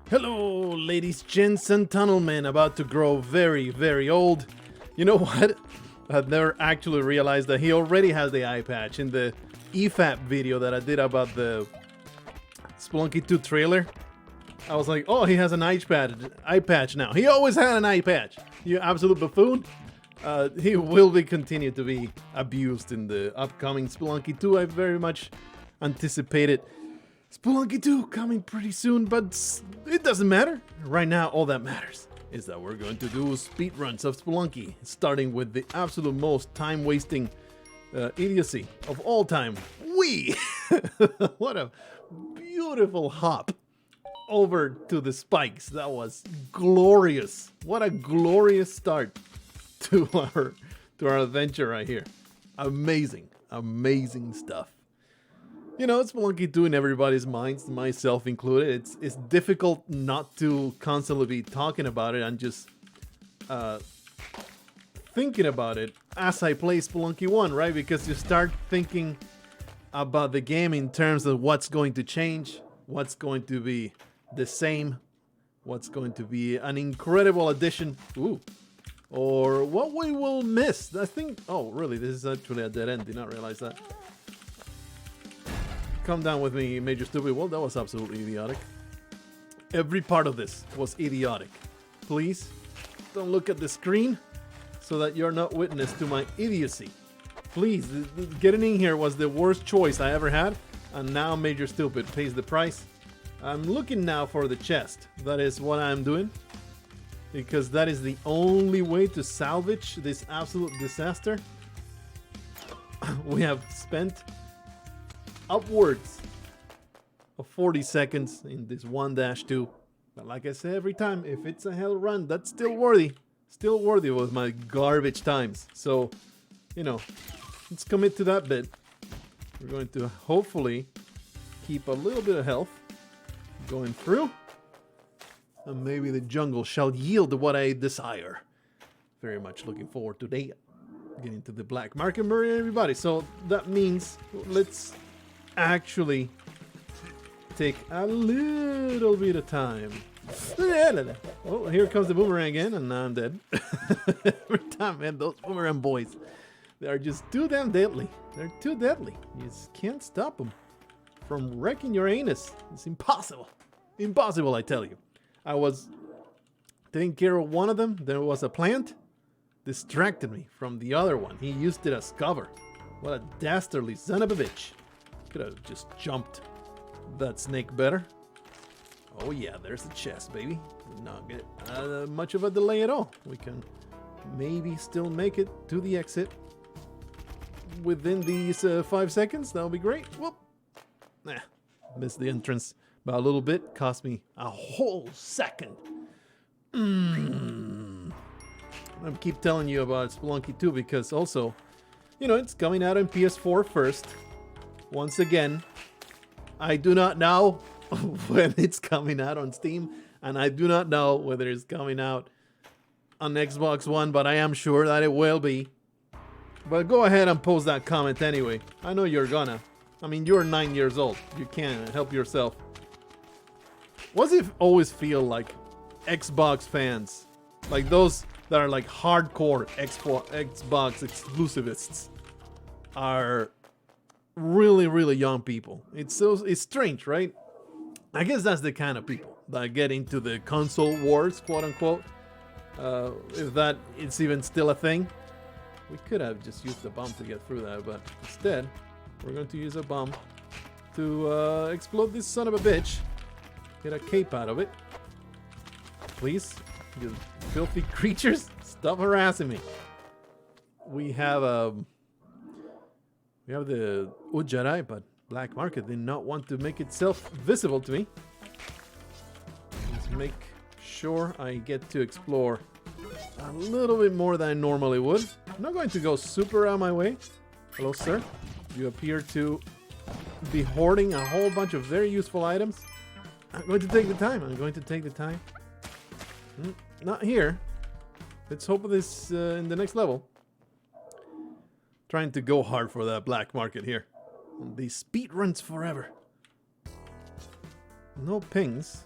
Hello, ladies, gents, and tunnelmen about to grow very, very old. You know what? I've never actually realized that he already has the eye patch. In the EFAP video that I did about the Spelunky 2 trailer, I was like, oh, he has an eye patch now. He always had an eye patch. You absolute buffoon. He will be continued to be abused in the upcoming Spelunky 2. I very much anticipated Spelunky 2 coming pretty soon, but it doesn't matter. Right now, all that matters is that we're going to do speedruns of Spelunky, starting with the absolute most time-wasting idiocy of all time. What a beautiful hop over to the spikes. That was glorious. What a glorious start to our adventure right here. Amazing, amazing stuff. You know, it's Spelunky 2 in everybody's minds, myself included. It's difficult not to constantly be talking about it and just thinking about it as I play Spelunky 1, right? Because you start thinking about the game in terms of what's going to change, what's going to be the same, what's going to be an incredible addition, or what we will miss. I think, oh, really, this is actually a dead end. Did not realize that. Come down with me, Major Stupid. Well, that was absolutely idiotic. Every part of this was idiotic. Please, don't look at the screen so that you're not witness to my idiocy. Please, getting in here was the worst choice I ever had, and now Major Stupid pays the price. I'm looking now for the chest. That is what I'm doing, because that is the only way to salvage this absolute disaster. We have spent upwards of 40 seconds in this 1-2. But like I say every time, if it's a hell run, that's still worthy. Still worthy with my garbage times. So, you know, let's commit to that bit. We're going to hopefully keep a little bit of health going through. And maybe the jungle shall yield what I desire. Very much looking forward to that. Getting to the black market, murder everybody. So that means let's actually take a little bit of time. Oh, here comes the boomerang again, and now I'm dead. Every time, man, those boomerang boys, they are just too damn deadly. They're too deadly. You just can't stop them from wrecking your anus. It's impossible. Impossible, I tell you. I was taking care of one of them. There was a plant. Distracted me from the other one. He used it as cover. What a dastardly son of a bitch. Could have just jumped that snake better. Oh yeah, there's the chest, baby. Did not get much of a delay at all. We can maybe still make it to the exit within these 5 seconds. That would be great. Whoop. Nah, missed the entrance by a little bit. Cost me a whole second. I keep telling you about Spelunky 2 because also, you know, it's coming out on PS4 first. Once again, I do not know when it's coming out on Steam, and I do not know whether it's coming out on Xbox One, but I am sure that it will be. But go ahead and post that comment anyway. I know you're gonna. I mean, you're 9 years old. You can help yourself. What does it always feel like Xbox fans, like those that are like hardcore Xbox exclusivists, are really, really young people? It's strange, right? I guess that's the kind of people that get into the console wars, quote unquote. If that it's even still a thing. We could have just used the bomb to get through that, but instead, we're going to use a bomb to explode this son of a bitch. Get a cape out of it. Please, you filthy creatures, stop harassing me. We have the Ujjarai, but Black Market did not want to make itself visible to me. Let's make sure I get to explore a little bit more than I normally would. I'm not going to go super out of my way. Hello, sir. You appear to be hoarding a whole bunch of very useful items. I'm going to take the time. Not here. Let's hope this in the next level. Trying to go hard for that black market here. These speed runs forever. No pings.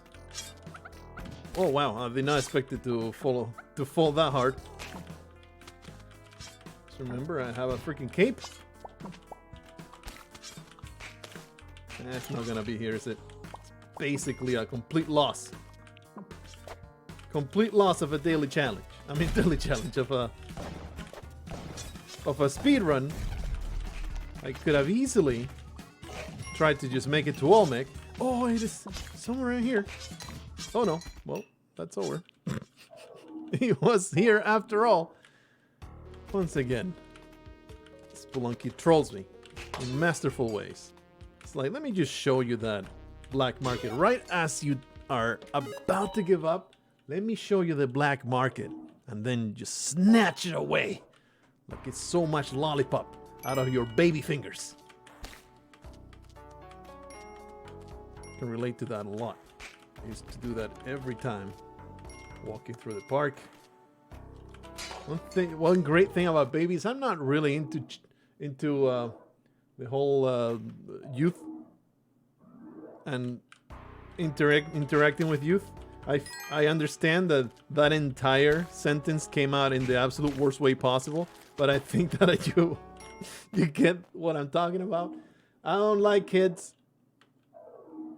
Oh wow, I did not expect it to fall that hard. Just remember, I have a freaking cape. That's not gonna be here, is it? It's basically a complete loss. Complete loss of a daily challenge. I mean, daily challenge of a speed run. I could have easily tried to just make it to Olmec. Oh, it is somewhere in here. Oh no, well, that's over. He was here after all. Once again, Spelunky trolls me in masterful ways. It's like, let me just show you that black market. Right as you are about to give up, let me show you the black market. And then just snatch it away. Like it's so much lollipop out of your baby fingers. I can relate to that a lot. I used to do that every time walking through the park. One great thing about babies, I'm not really into the whole youth and interacting with youth. I understand that entire sentence came out in the absolute worst way possible, but I think that you get what I'm talking about. I don't like kids,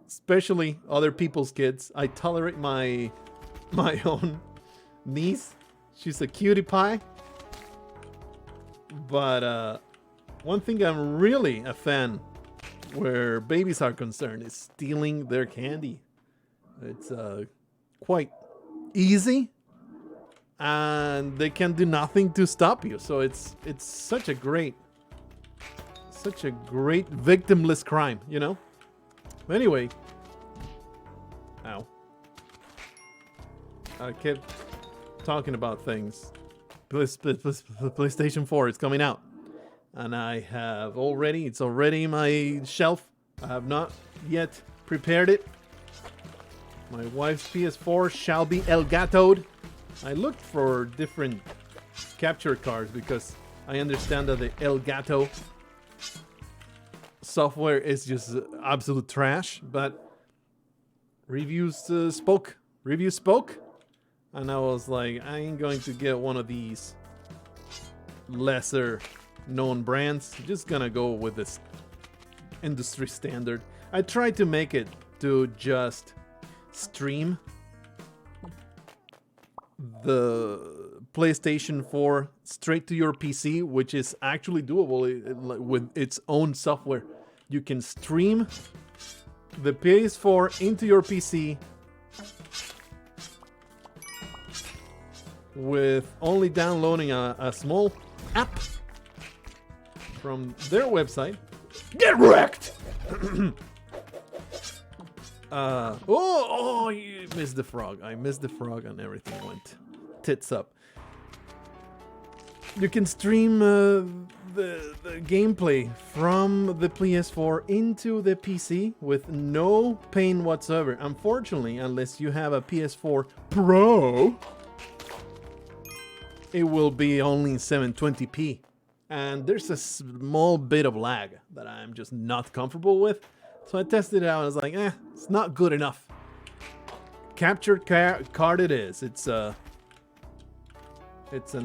especially other people's kids. I tolerate my own niece. She's a cutie pie. But one thing I'm really a fan where babies are concerned is stealing their candy. It's quite easy, and they can do nothing to stop you. So it's such a great victimless crime, you know. Anyway, ow. I kept talking about things. PlayStation 4 is coming out, and I have already. It's already in my shelf. I have not yet prepared it. My wife's PS4 shall be Elgatoed. I looked for different capture cards because I understand that the Elgato software is just absolute trash, but reviews spoke, and I was like, I ain't going to get one of these lesser known brands. I'm just gonna go with this industry standard. I tried to make it to just stream the PlayStation 4 straight to your PC, which is actually doable with its own software. You can stream the PS4 into your PC with only downloading a small app from their website. Get wrecked! Oh, you missed the frog. I missed the frog and everything went tits up. You can stream the gameplay from the PS4 into the PC with no pain whatsoever. Unfortunately, unless you have a PS4 Pro, it will be only 720p. And there's a small bit of lag that I'm just not comfortable with. So I tested it out and I was like, it's not good enough. Captured card it is. It's an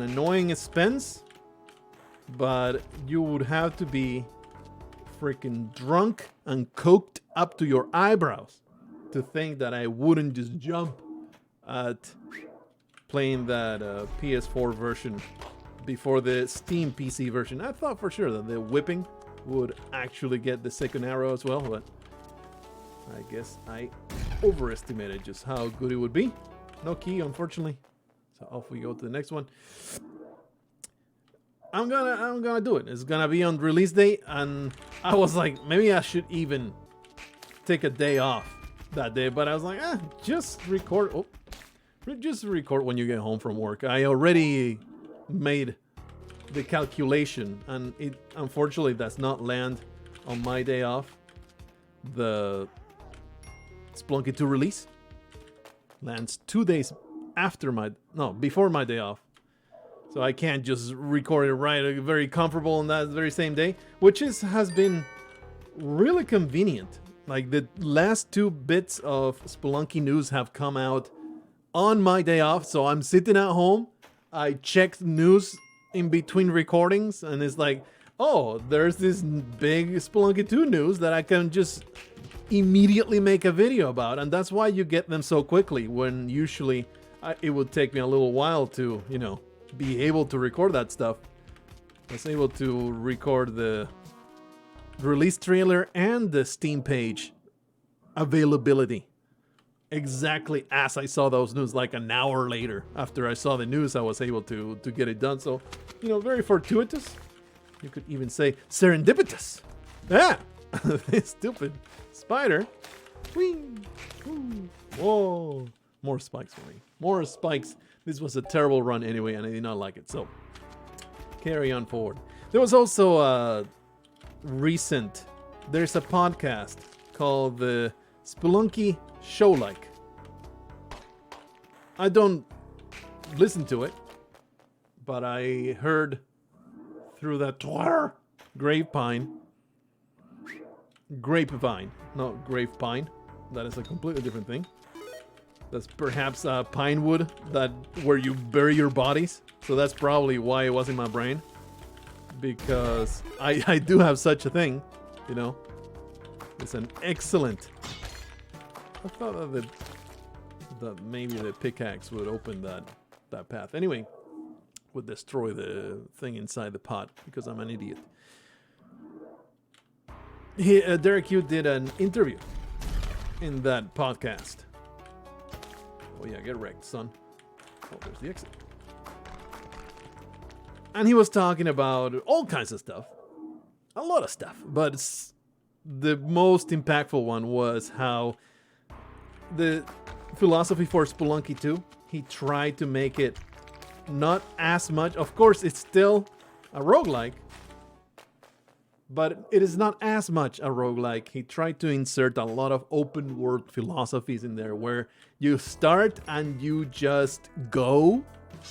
annoying expense, but you would have to be freaking drunk and coked up to your eyebrows to think that I wouldn't just jump at playing that PS4 version before the Steam PC version. I thought for sure that the whipping would actually get the second arrow as well, but I guess I overestimated just how good it would be. No key, unfortunately. So off we go to the next one. I'm gonna do it. It's gonna be on release date, and I was like, maybe I should even take a day off that day, but I was like, just record. Oh, just record when you get home from work. I already made the calculation, and it unfortunately does not land on my day off. The Spelunky 2 release lands 2 days before my day off. So I can't just record it very comfortable on that very same day, which has been really convenient. Like the last 2 bits of Spelunky news have come out on my day off. So I'm sitting at home. I checked news in between recordings, and it's like, oh, there's this big Spelunky 2 news that I can just immediately make a video about. And that's why you get them so quickly, when usually it would take me a little while to, you know, be able to record that stuff. I was able to record the release trailer and the Steam page availability exactly as I saw those news, like an hour later. After I saw the news, I was able to get it done. So, you know, very fortuitous. You could even say serendipitous. Ah! Stupid spider. Whee! Whoa! More spikes for me. More spikes. This was a terrible run anyway, and I did not like it. So, carry on forward. There was also a recent... There's a podcast called the Spelunky Show-like. I don't listen to it, but I heard through that Twitter grapevine, not grapevine. That is a completely different thing. That's perhaps pine wood, that where you bury your bodies. So that's probably why it was in my brain, because I do have such a thing, you know. It's an excellent. I thought that maybe the pickaxe would open that path. Anyway, would destroy the thing inside the pot, because I'm an idiot. Derek Hugh did an interview in that podcast. Oh yeah, get wrecked, son. Oh, there's the exit. And he was talking about all kinds of stuff. A lot of stuff. But the most impactful one was how the philosophy for Spelunky 2, he tried to make it not as much. Of course, it's still a roguelike, but it is not as much a roguelike. He tried to insert a lot of open world philosophies in there, where you start and you just go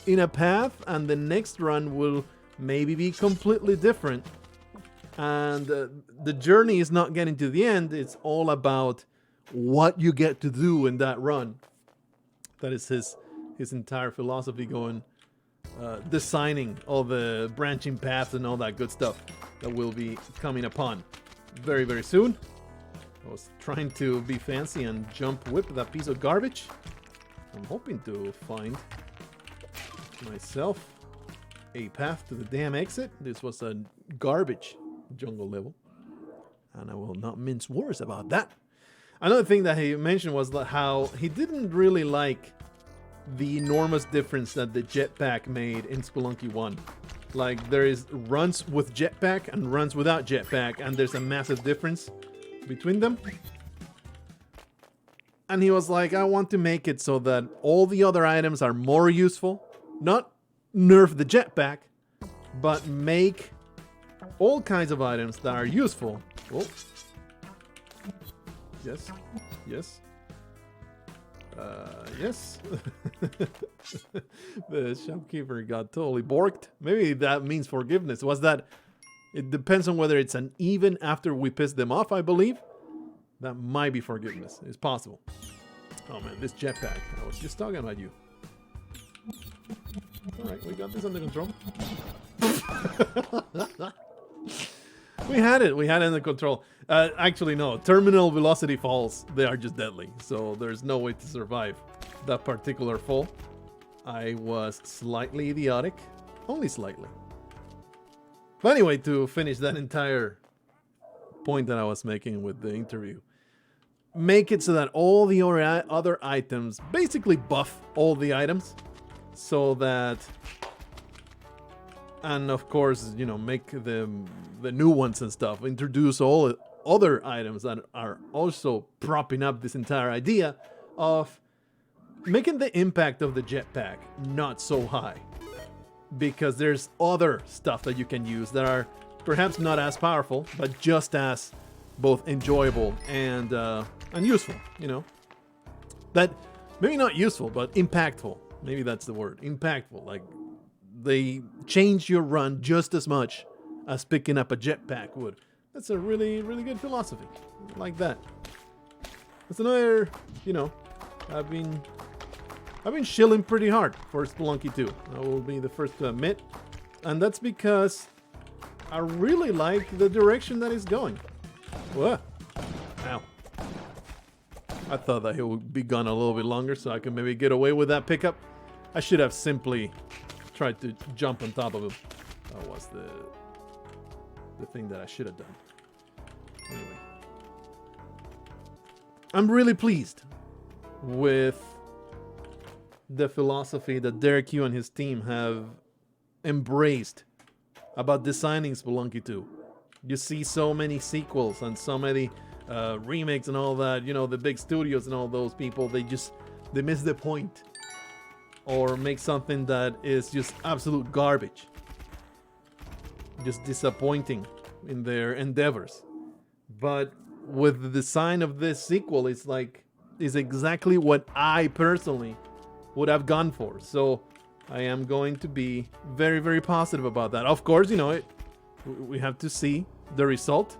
in a path, and the next run will maybe be completely different. And the journey is not getting to the end. It's all about what you get to do in that run. That is his entire philosophy, going designing all the branching paths and all that good stuff that will be coming upon very, very soon. I was trying to be fancy and jump whip that piece of garbage. I'm hoping to find myself a path to the damn exit. This was a garbage jungle level, and I will not mince words about that. Another thing that he mentioned was how he didn't really like the enormous difference that the jetpack made in Spelunky 1. Like, there is runs with jetpack and runs without jetpack, and there's a massive difference between them. And he was like, I want to make it so that all the other items are more useful. Not nerf the jetpack, but make all kinds of items that are useful. Oh. Yes. Yes. Yes. The shopkeeper got totally borked. Maybe that means forgiveness. Was that... It depends on whether it's an even after we piss them off, I believe. That might be forgiveness. It's possible. Oh man, this jetpack. I was just talking about you. Alright, we got this under control. We had it under control. Actually, no. Terminal velocity falls, they are just deadly. So there's no way to survive that particular fall. I was slightly idiotic. Only slightly. But anyway, to finish that entire point that I was making with the interview. Make it so that all the other items, basically buff all the items. So that... And of course, you know, make the new ones and stuff. Introduce all other items that are also propping up this entire idea of making the impact of the jetpack not so high. Because there's other stuff that you can use that are perhaps not as powerful, but just as both enjoyable and useful, you know. That, maybe not useful, but impactful. Maybe that's the word. Impactful. Like, they change your run just as much as picking up a jetpack would. That's a really, really good philosophy. I like that. That's another, you know, I've been I've been shilling pretty hard for Spelunky 2. I will be the first to admit. And that's because I really like the direction that it's going. Whoa. Ow. I thought that he would be gone a little bit longer so I could maybe get away with that pickup. I should have simply tried to jump on top of him. That was the thing that I should have done. Anyway. I'm really pleased with the philosophy that Derek Yu and his team have embraced about designing Spelunky 2. You see so many sequels and so many remakes and all that, you know, the big studios and all those people, they miss the point or make something that is just absolute garbage, just disappointing in their endeavors. But with the design of this sequel, it's exactly what I personally would have gone for. So I am going to be very, very positive about that. Of course, you know, we have to see the result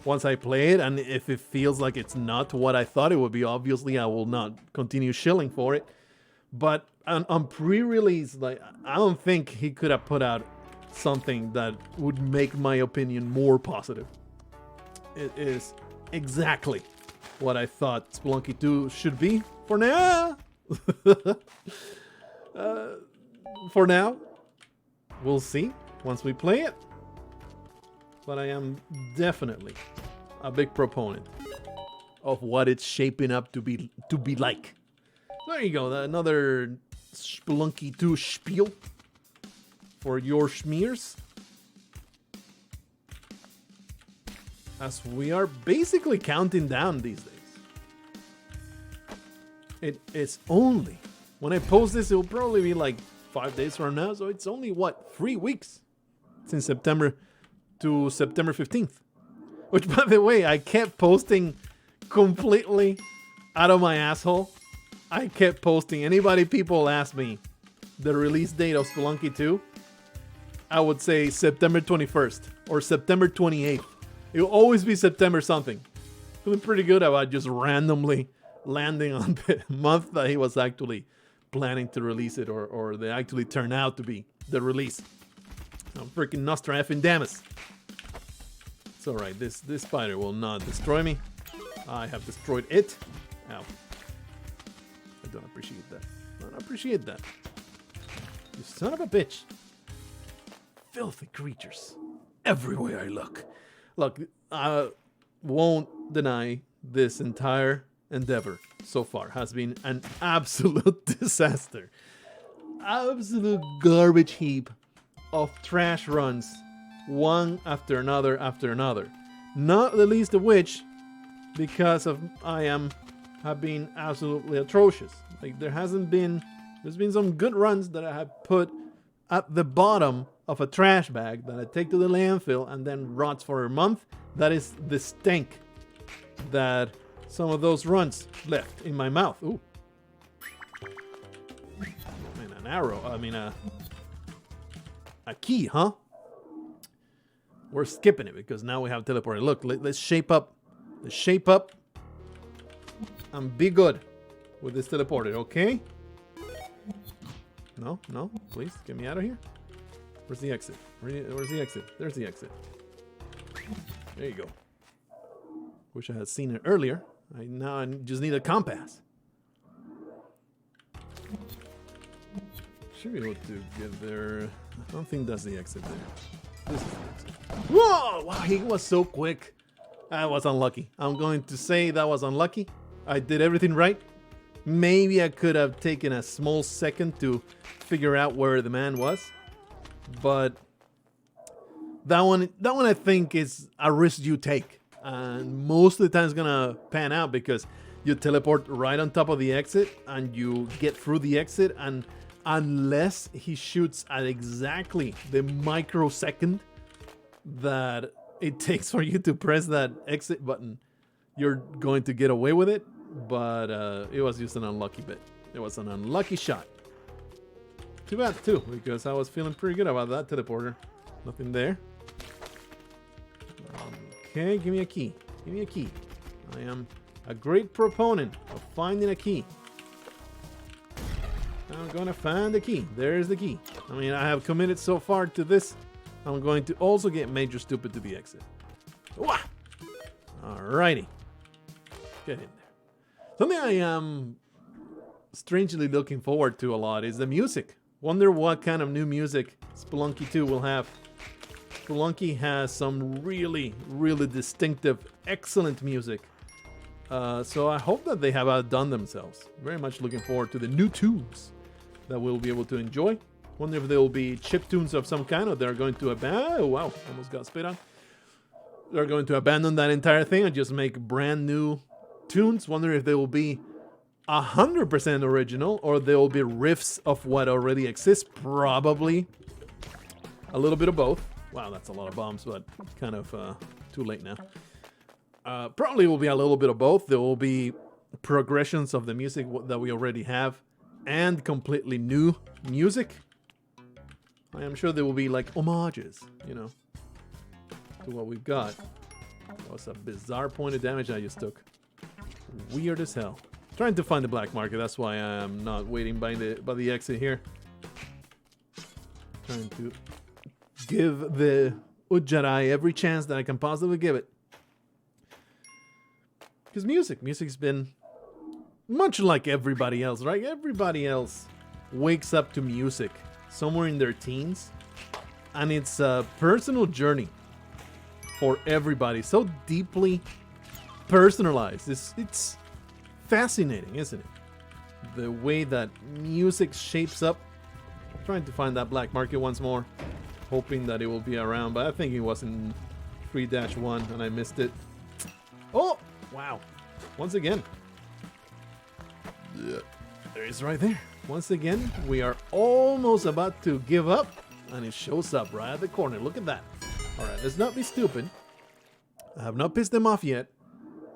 once I play it, and if it feels like it's not what I thought it would be, obviously I will not continue shilling for it. But on pre-release, like, I don't think he could have put out something that would make my opinion more positive. It is exactly what I thought Spelunky 2 should be for now. For now, we'll see once we play it. But I am definitely a big proponent of what it's shaping up to be like. There you go, another Spelunky 2 spiel for your schmears. As we are basically counting down these days. It is only, when I post this, it will probably be like 5 days from now, so it's only, what, 3 weeks since September to September 15th. Which, by the way, I kept posting completely out of my asshole. I kept posting. People ask me the release date of Spelunky 2, I would say September 21st or September 28th. It will always be September something. Feeling pretty good about just randomly landing on the month that he was actually planning to release it, or they actually turned out to be the release. I'm freaking Nostra effing Damus. It's alright, this spider will not destroy me. I have destroyed it. Ow. I don't appreciate that. I don't appreciate that. You son of a bitch. Filthy creatures. Everywhere I look. Look, I won't deny this entire endeavor so far has been an absolute disaster. Absolute garbage heap of trash runs, one after another after another. Not the least of which because of have been absolutely atrocious. Like there's been some good runs that I have put at the bottom of a trash bag that I take to the landfill and then rots for a month. That is the stink that some of those runs left in my mouth. Ooh. Man, an arrow. I mean, a key, huh? We're skipping it because now we have teleported. Look, let's shape up. Let's shape up and be good with this teleported, okay? No, please, get me out of here. Where's the exit? Where's the exit? There's the exit. There you go. Wish I had seen it earlier. Now I just need a compass. Should be able to get there. I don't think that's the exit there. This is the exit. Whoa! Wow, he was so quick. I was unlucky. I'm going to say that was unlucky. I did everything right. Maybe I could have taken a small second to figure out where the man was. But that one I think is a risk you take. And most of the time it's gonna pan out because you teleport right on top of the exit and you get through the exit, and unless he shoots at exactly the microsecond that it takes for you to press that exit button, you're going to get away with it. But it was just an unlucky bit. It was an unlucky shot. Too bad too, because I was feeling pretty good about that teleporter. Nothing there. Okay, give me a key. Give me a key. I am a great proponent of finding a key. I'm gonna find the key. There's the key. I mean, I have committed so far to this. I'm going to also get Major Stupid to the exit. Wah! Alrighty. Get in there. Something I am strangely looking forward to a lot is the music. Wonder what kind of new music Spelunky 2 will have. Spelunky has some really, really distinctive, excellent music. So I hope that they have outdone themselves. Very much looking forward to the new tunes that we'll be able to enjoy. Wonder if there will be chip tunes of some kind, or they're going to abandon. Oh wow, almost got spit on. They're going to abandon that entire thing and just make brand new tunes. Wonder if they will be 100% original, or there will be riffs of what already exists. Probably a little bit of both. Wow, that's a lot of bombs, but kind of too late now. Probably will be a little bit of both. There will be progressions of the music that we already have and completely new music. I am sure there will be like homages, you know, to what we've got. That was a bizarre point of damage I just took. Weird as hell. Trying to find the black market, that's why I am not waiting by the exit here. Trying to give the Ujjarai every chance that I can possibly give it. Because music's been much like everybody else, right? Everybody else wakes up to music somewhere in their teens, and it's a personal journey for everybody, so deeply personalized. It's fascinating, isn't it? The way that music shapes up. I'm trying to find that black market once more, hoping that it will be around, but I think it was in 3-1 and I missed it. Oh, wow. Once again. There it is right there. Once again, we are almost about to give up, and it shows up right at the corner. Look at that. All right, let's not be stupid. I have not pissed them off yet.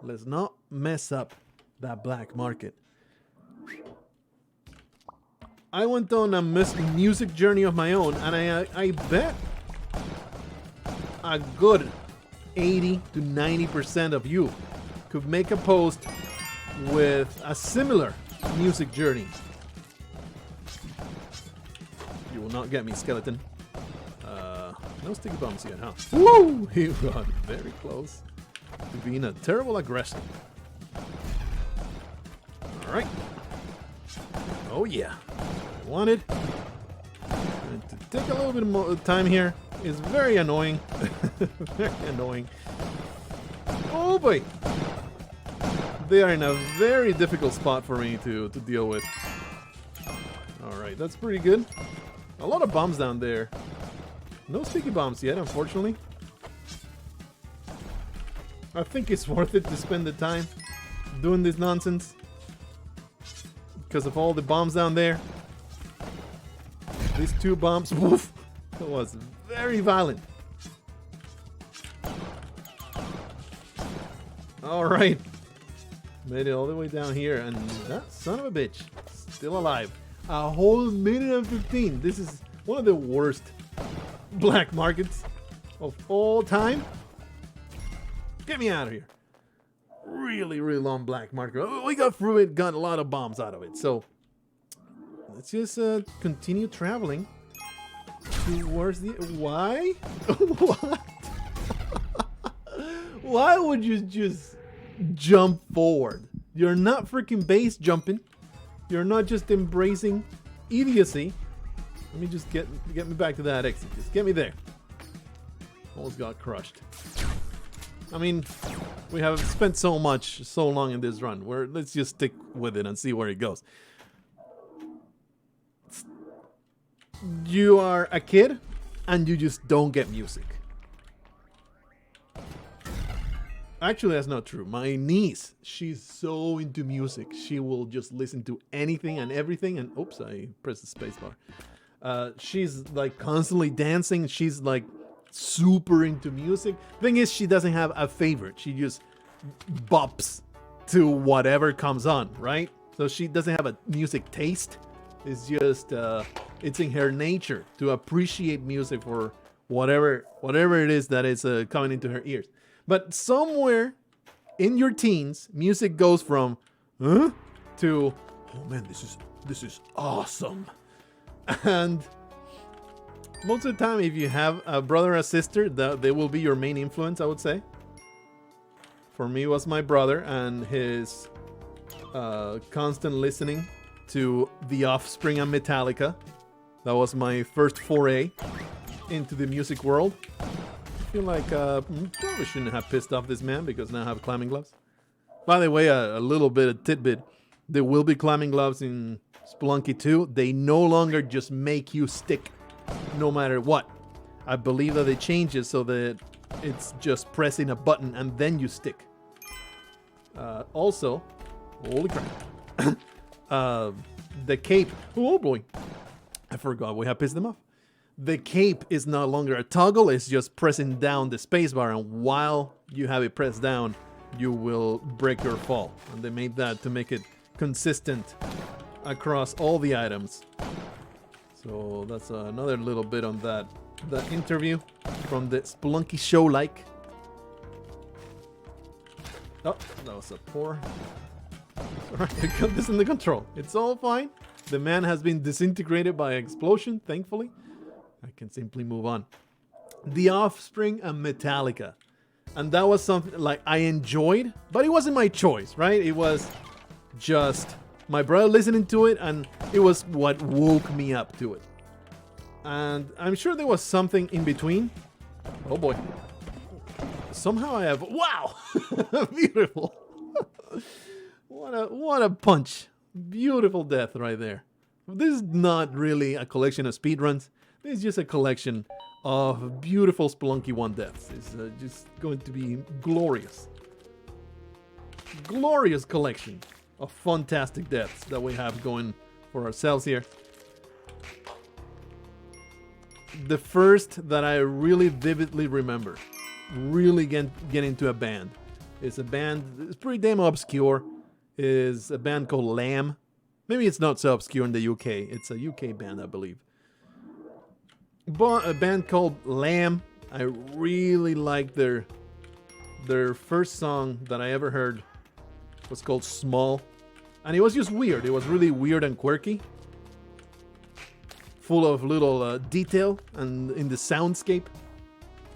Let's not mess up that black market. I went on a music journey of my own, and I bet a good 80 to 90% of you could make a post with a similar music journey. You will not get me, skeleton. No sticky bombs yet, huh? Woo! He got very close to being a terrible aggressor. Alright. Oh yeah. I wanted. And to take a little bit more time here is very annoying. Very annoying. Oh boy. They are in a very difficult spot for me to deal with. Alright, that's pretty good. A lot of bombs down there. No sticky bombs yet, unfortunately. I think it's worth it to spend the time doing this nonsense because of all the bombs down there. These 2 bombs, woof, it was very violent. Alright. Made it all the way down here, and that son of a bitch still alive. A whole minute and 15. This is one of the worst black markets of all time. Get me out of here. Really, really long black market. We got through it, got a lot of bombs out of it. So let's just continue traveling towards the... Why? What? Why would you just jump forward? You're not freaking base jumping. You're not just embracing idiocy. Let me just get me back to that exit. Just get me there. Almost got crushed. I mean, we have spent so long in this run. Let's just stick with it and see where it goes. You are a kid and you just don't get music. Actually, that's not true. My niece, she's so into music. She will just listen to anything and everything. And oops, I pressed the space bar. She's like constantly dancing. She's like super into music. Thing is, she doesn't have a favorite. She just bops to whatever comes on, right? So she doesn't have a music taste. It's just it's in her nature to appreciate music for whatever it is that is coming into her ears. But somewhere in your teens, music goes from to, oh man, this is This is awesome. And most of the time, if you have a brother or sister, they will be your main influence, I would say. For me, it was my brother and his constant listening to The Offspring and Metallica. That was my first foray into the music world. I feel like probably shouldn't have pissed off this man because now I have climbing gloves. By the way, a little bit of tidbit. There will be climbing gloves in Spelunky 2. They no longer just make you stick no matter what. I believe that they changed it so that it's just pressing a button and then you stick. Also, holy crap. The cape. Oh boy. I forgot we have pissed them off. The cape is no longer a toggle. It's just pressing down the spacebar, and while you have it pressed down, you will break your fall. And they made that to make it consistent across all the items. So that's another little bit on that interview from the Spelunky show. Like, oh, that was a poor. Alright, I got this in the control. It's all fine. The man has been disintegrated by an explosion, thankfully. I can simply move on. The Offspring and Metallica. And that was something like I enjoyed, but it wasn't my choice, right? It was just my brother listening to it, and it was what woke me up to it. And I'm sure there was something in between. Oh boy. Somehow I have... Wow! Beautiful. What a punch. Beautiful death right there. This is not really a collection of speedruns. This is just a collection of beautiful Spelunky 1 deaths. It's just going to be glorious. Glorious collection of fantastic deaths that we have going for ourselves here. The first that I really vividly remember, really get into a band, is a band, it's pretty damn obscure, is a band called Lamb. Maybe it's not so obscure in the UK. It's a UK band, I believe. But a band called Lamb. I really liked their first song that I ever heard was called Small. And it was just weird. It was really weird and quirky. Full of little detail and in the soundscape.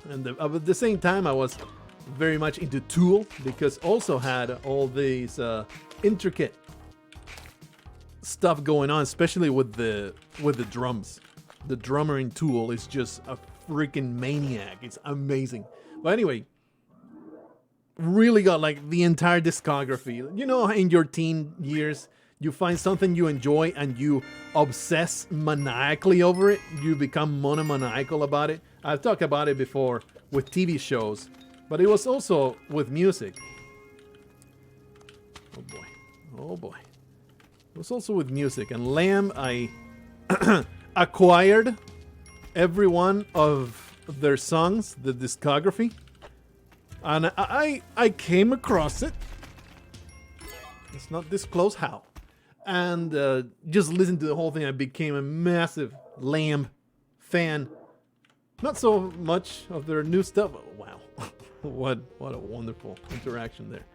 And at the same time, I was very much into Tool, because also had all these intricate stuff going on, especially with the drums. The drummer in Tool is just a freaking maniac. It's amazing. But anyway, really got like the entire discography. You know, in your teen years, you find something you enjoy and you obsess maniacally over it. You become monomaniacal about it. I've talked about it before with TV shows, but it was also with music. Oh boy. Oh boy. It was also with music. And Lamb, I acquired every one of their songs, the discography. And I came across it. Let's not disclose how. And just listened to the whole thing. I became a massive Lamb fan. Not so much of their new stuff. Wow. What a wonderful interaction there.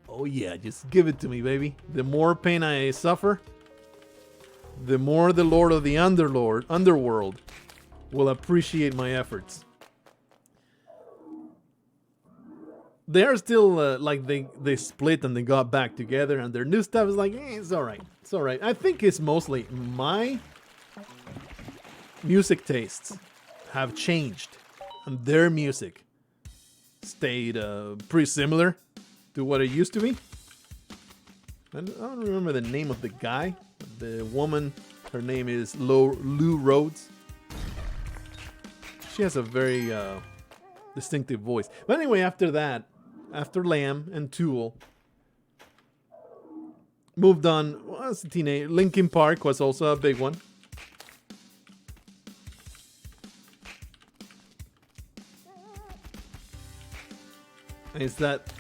Oh yeah, just give it to me, baby. The more pain I suffer, the more the Lord of the Underworld will appreciate my efforts. They are still like they split and they got back together, and their new stuff is like, it's alright. It's alright. I think it's mostly my music tastes have changed, and their music stayed pretty similar to what it used to be. I don't remember the name of the guy. The woman, her name is Lou Rhodes. She has a very distinctive voice. But anyway, after that, after Lamb and Tool, moved on. Well, as a teenager, Linkin Park was also a big one. Is that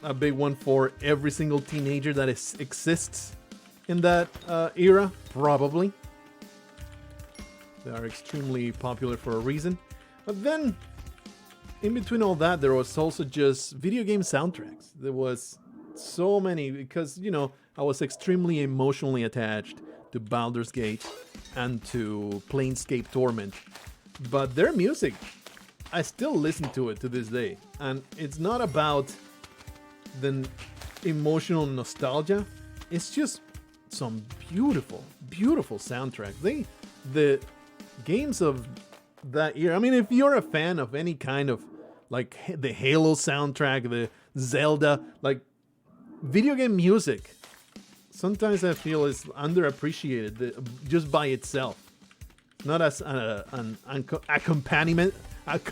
a big one for every single teenager that exists in that era? Probably. They are extremely popular for a reason. But then, in between all that, there was also just video game soundtracks. There was so many, because, you know, I was extremely emotionally attached to Baldur's Gate and to Planescape Torment. But their music, I still listen to it to this day. And it's not about the emotional nostalgia. It's just some beautiful, beautiful soundtrack. The games of that year, I mean, if you're a fan of any kind of, like, the Halo soundtrack, the Zelda, like, video game music, sometimes I feel is underappreciated just by itself. Not as an accompaniment. That's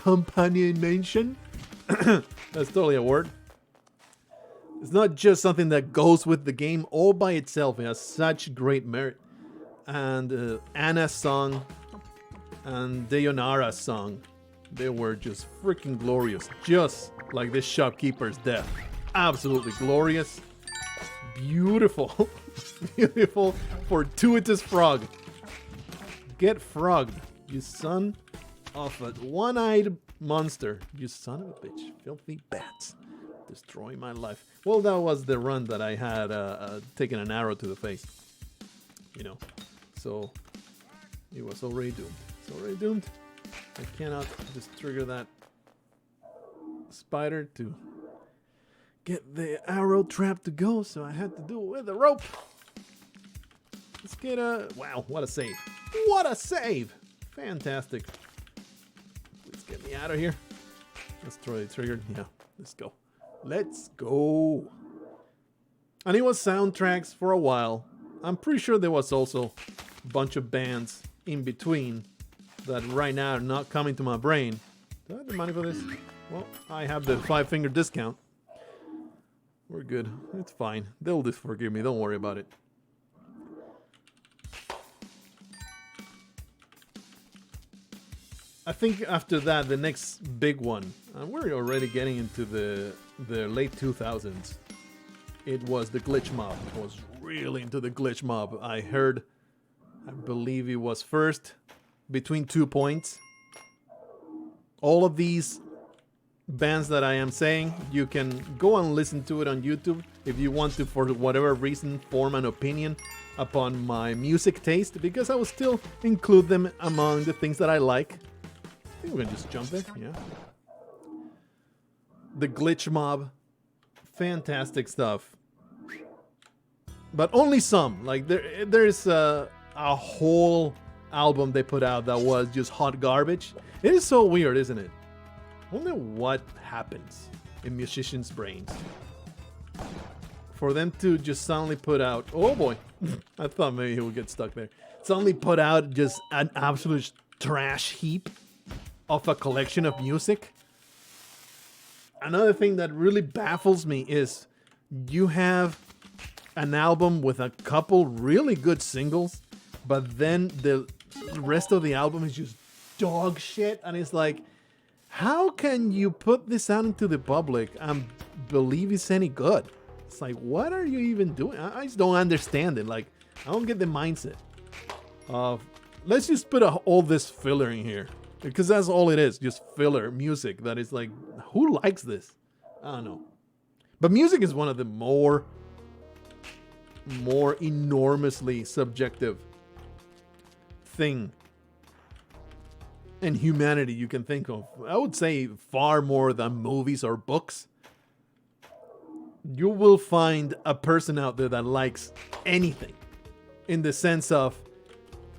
totally a word. It's not just something that goes with the game all by itself. It has such great merit. And Anna's song and Deonara's song, they were just freaking glorious. Just like this shopkeeper's death. Absolutely glorious. Beautiful. Beautiful. Fortuitous frog. Get frogged, you son of a one-eyed monster. You son of a bitch. Filthy bats. Destroying my life. Well, that was the run that I had taken an arrow to the face. You know. So, it was already doomed. It's already doomed. I cannot just trigger that spider to get the arrow trap to go, so I had to do it with a rope. Let's get a... Wow, what a save. What a save! Fantastic. Let's get me out of here. Let's try it triggered. Yeah, let's go. Let's go. And it was soundtracks for a while. I'm pretty sure there was also a bunch of bands in between that right now are not coming to my brain. Do I have the money for this? Well, I have the 5-finger discount. We're good. It's fine. They'll just forgive me. Don't worry about it. I think after that, the next big one, and we're already getting into the late 2000s, it was the glitch mob. I was really into the glitch mob. I believe it was first between 2 points. All of these bands that I am saying, you can go and listen to it on YouTube if you want to, for whatever reason, form an opinion upon my music taste, because I will still include them among the things that I like. I think we're gonna just jump there, yeah. The glitch mob, fantastic stuff. But only some. Like there's a whole album they put out that was just hot garbage. It is so weird, isn't it? I wonder what happens in musicians' brains for them to just suddenly put out. Oh boy, I thought maybe he would get stuck there. Suddenly put out just an absolute trash heap of a collection of music. Another thing that really baffles me is you have an album with a couple really good singles, but then the rest of the album is just dog shit, and it's like, how can you put this out into the public and believe it's any good? It's like, what are you even doing? I just don't understand it. Like, I don't get the mindset of, let's just put all this filler in here. Because that's all it is, just filler music that is like, who likes this? I don't know. But music is one of the more enormously subjective thing in humanity you can think of. I would say far more than movies or books. You will find a person out there that likes anything, in the sense of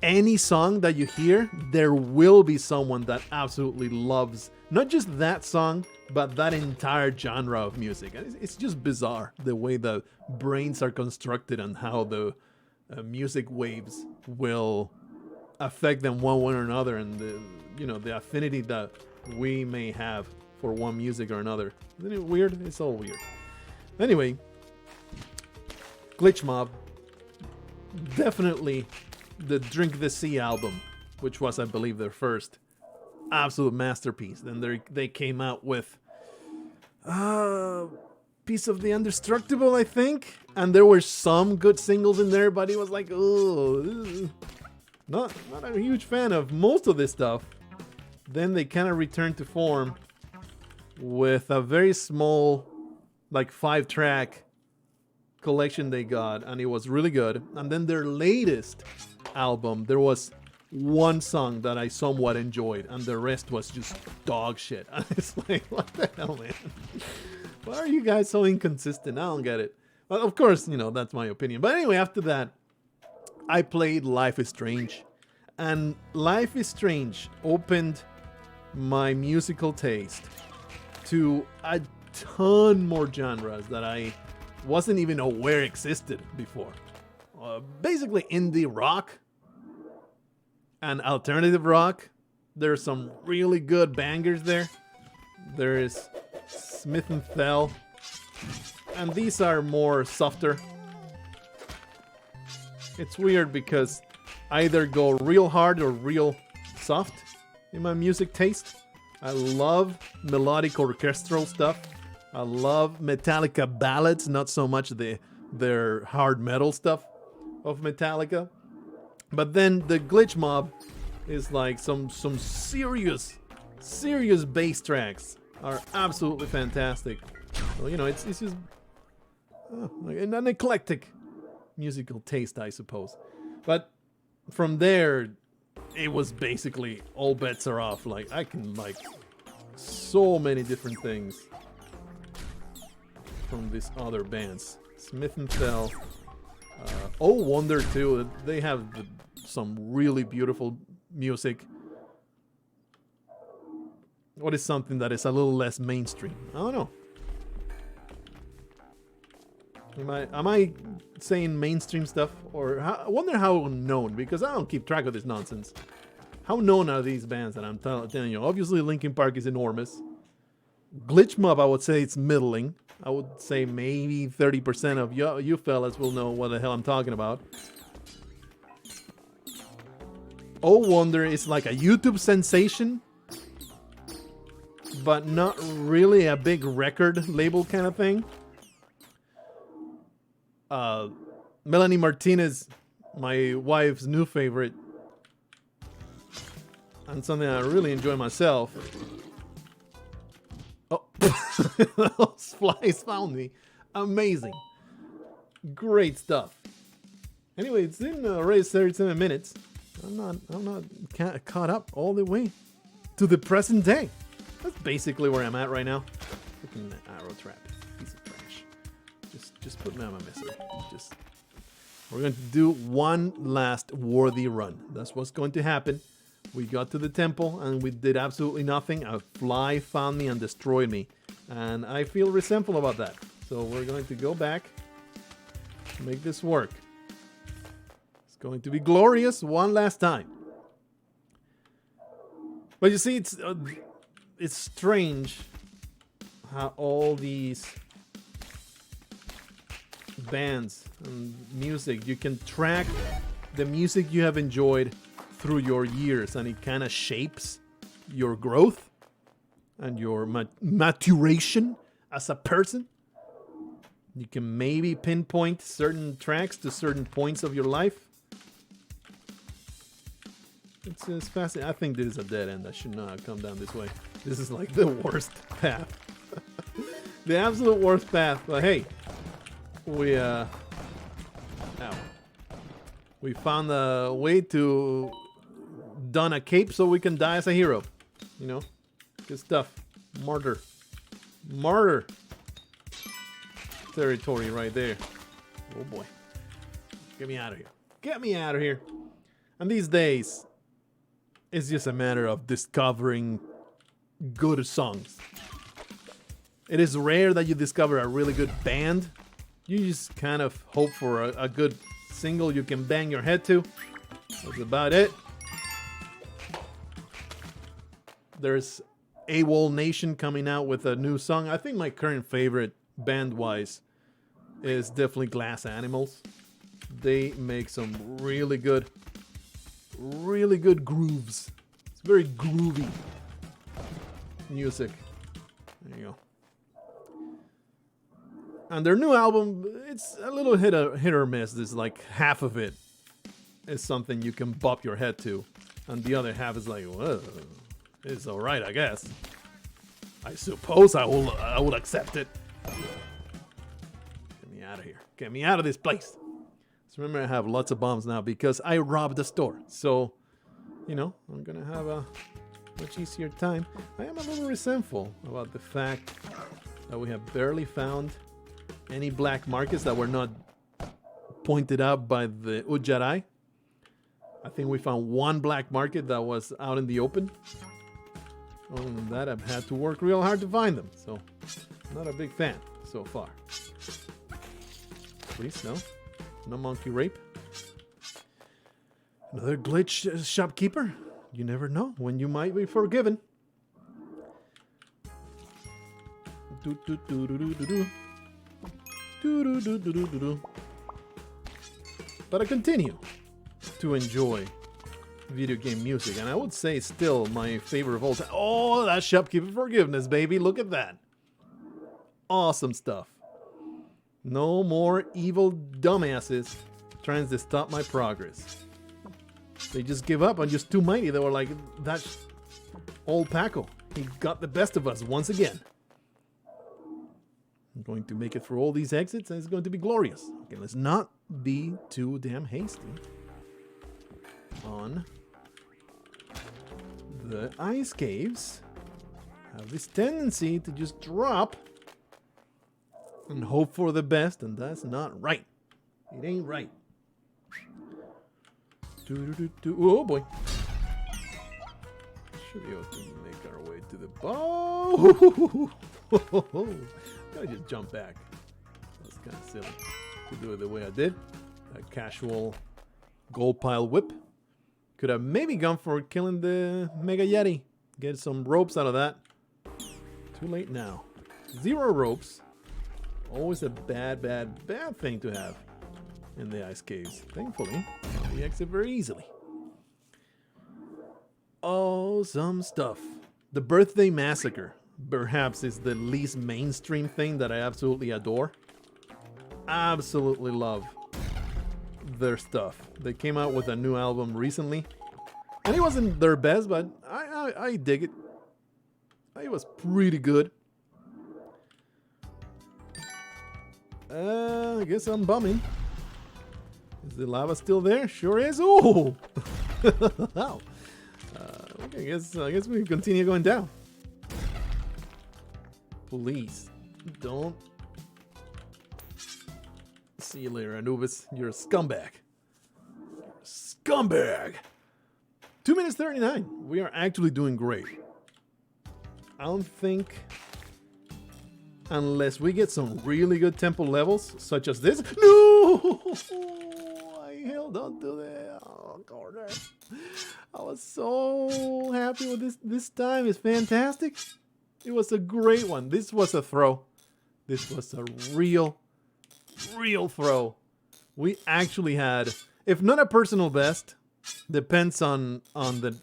any song that you hear, there will be someone that absolutely loves not just that song, but that entire genre of music. And it's just bizarre the way the brains are constructed and how the music waves will affect them one way or another, and the affinity that we may have for one music or another. Isn't it weird? It's all weird. Anyway, Glitch Mob, definitely the Drink the Sea album, which was, I believe, their first absolute masterpiece. Then they came out with Piece of the Indestructible, I think, and there were some good singles in there, but it was like, oh, not a huge fan of most of this stuff. Then they kind of returned to form with a very small, like 5-track collection they got, and it was really good. And then their latest album, there was one song that I somewhat enjoyed, and the rest was just dog shit. And it's like, what the hell, man? Why are you guys so inconsistent? I don't get it. Well, of course, you know, that's my opinion. But anyway, after that, I played Life is Strange. And Life is Strange opened my musical taste to a ton more genres that I wasn't even aware existed before. Basically indie rock and alternative rock. There's some really good bangers there. There is Smith and Thell, and these are more softer. It's weird because I either go real hard or real soft in my music taste. I love melodic orchestral stuff. I love Metallica ballads, not so much their hard metal stuff of Metallica. But then the Glitch Mob is like some serious bass tracks are absolutely fantastic. So, you know, it's just an eclectic musical taste, I suppose. But from there, it was basically all bets are off. Like, I can like so many different things from these other bands. Smith and Thell. Oh Wonder too. They have some really beautiful music. What is something that is a little less mainstream? I don't know. Am I saying mainstream stuff? Or I wonder how known, because I don't keep track of this nonsense. How known are these bands that I'm telling you? Obviously Linkin Park is enormous. Glitch Mob, I would say it's middling. I would say maybe 30% of you fellas will know what the hell I'm talking about. Oh Wonder is like a YouTube sensation, but not really a big record label kind of thing. Melanie Martinez, my wife's new favorite, and something I really enjoy myself. Oh, those flies found me. Amazing. Great stuff. Anyway, it's in already 37 minutes. I'm not caught up all the way to the present day. That's basically where I'm at right now. Freaking arrow trap. Piece of trash. Just put me on my misery. We're going to do one last worthy run. That's what's going to happen. We got to the temple and we did absolutely nothing. A fly found me and destroyed me. And I feel resentful about that. So we're going to go back, make this work. It's going to be glorious one last time. But you see, it's strange how all these bands and music, you can track the music you have enjoyed through your years, and it kind of shapes your growth and your maturation as a person. You can maybe pinpoint certain tracks to certain points of your life. It's fascinating. I think this is a dead end. I should not have come down this way. This is like the worst path. The absolute worst path. But hey, we found a way to don a cape so we can die as a hero. You know, good stuff. Martyr territory right there. Oh boy, get me out of here. Get me out of here. And these days, it's just a matter of discovering good songs. It is rare that you discover a really good band. You just kind of hope for a good single you can bang your head to. That's about it. There's AWOL Nation coming out with a new song. I think my current favorite band-wise is definitely Glass Animals. They make some really good grooves. It's very groovy music. There you go. And their new album, it's a little hit or miss. There's like half of it is something you can bop your head to, and the other half is like, whoa, it's all right, I guess. I suppose I will accept it. Get me out of here. Get me out of this place. So remember, I have lots of bombs now because I robbed the store. So, you know, I'm going to have a much easier time. I am a little resentful about the fact that we have barely found any black markets that were not pointed out by the Ujjarai. I think we found one black market that was out in the open. Other than that, I've had to work real hard to find them. So, not a big fan so far. Please, no. No monkey rape. Another glitch shopkeeper. You never know when you might be forgiven. But I continue to enjoy video game music, and I would say still my favorite of all time. Oh, that shopkeeper forgiveness, baby. Look at that. Awesome stuff. No more evil dumbasses trying to stop my progress. They just give up. I'm just too mighty. They were like, that old Paco. He got the best of us once again. I'm going to make it through all these exits, and it's going to be glorious. Okay, let's not be too damn hasty on the ice caves. Have this tendency to just drop and hope for the best, and that's not right. It ain't right. Oh boy. Should be able to make our way to the ball. Gotta just jump back. That's kind of silly to do it the way I did. A casual gold pile whip. Could have maybe gone for killing the Mega Yeti. Get some ropes out of that. Too late now. 0 ropes. Always a bad thing to have in the ice caves. Thankfully, we exit very easily. Awesome stuff. The Birthday Massacre perhaps is the least mainstream thing that I absolutely adore. Absolutely love their stuff. They came out with a new album recently, and it wasn't their best, but I dig it. It was pretty good. I guess I'm bumming. Is the lava still there? Sure is. Oh! Wow. Okay, I guess we continue going down. Please, don't. See you later, Anubis. You're a scumbag. Scumbag! 2 minutes 39. We are actually doing great. I don't think, unless we get some really good tempo levels, such as this. No! I held on to the corner. I was so happy with this. This time is fantastic. It was a great one. This was a throw. This was a real throw. We actually had, if not a personal best, depends on the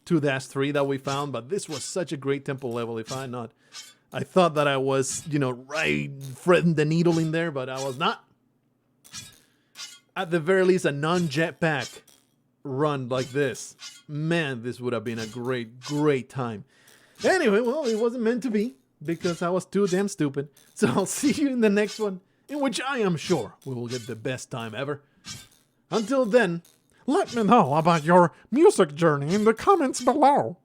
2-3 that we found, but this was such a great tempo level. If I not, I thought that I was, right threading the needle in there, but I was not. At the very least, a non-jetpack run like this. Man, this would have been a great time. Anyway, well, it wasn't meant to be because I was too damn stupid. So I'll see you in the next one, in which I am sure we will get the best time ever. Until then, let me know about your music journey in the comments below.